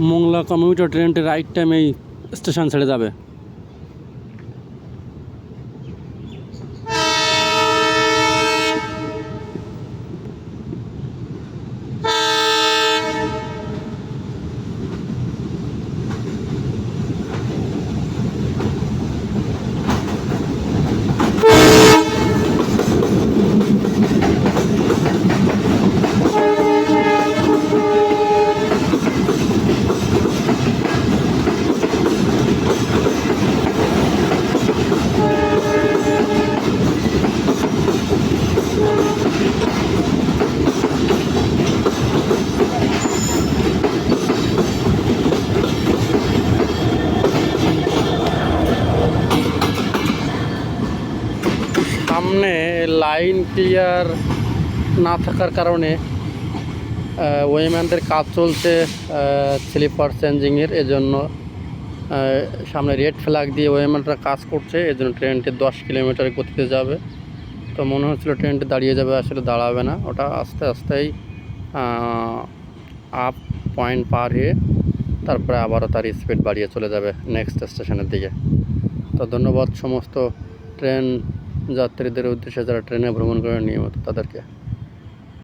Mongla commutator ট্রেনটি right টাইমেই station ছেড়ে যাবে। সামনে লাইন ক্লিয়ার না থাকার কারণে ওয়েম্যানদের কাজ চলছে স্লিপার চেঞ্জিংয়ের। এজন্য সামনে রেড ফ্ল্যাগ দিয়ে ওয়েম্যানরা কাজ করছে, এজন্য ট্রেনটি 10 কিলোমিটার গতিতে যাবে। তো মনে হচ্ছিল ট্রেনটি দাঁড়িয়ে যাবে, আসলে দাঁড়াবে না, ওটা আস্তে আস্তেই আপ পয়েন্ট পার হয়ে তারপরে আবারও তার স্পিড বাড়িয়ে চলে যাবে নেক্সট স্টেশনের দিকে। তো ধন্যবাদ সমস্ত ট্রেন যাত্রীদের উদ্দেশ্যে যারা ট্রেনে ভ্রমণ করে নিয়মিত তাদেরকে।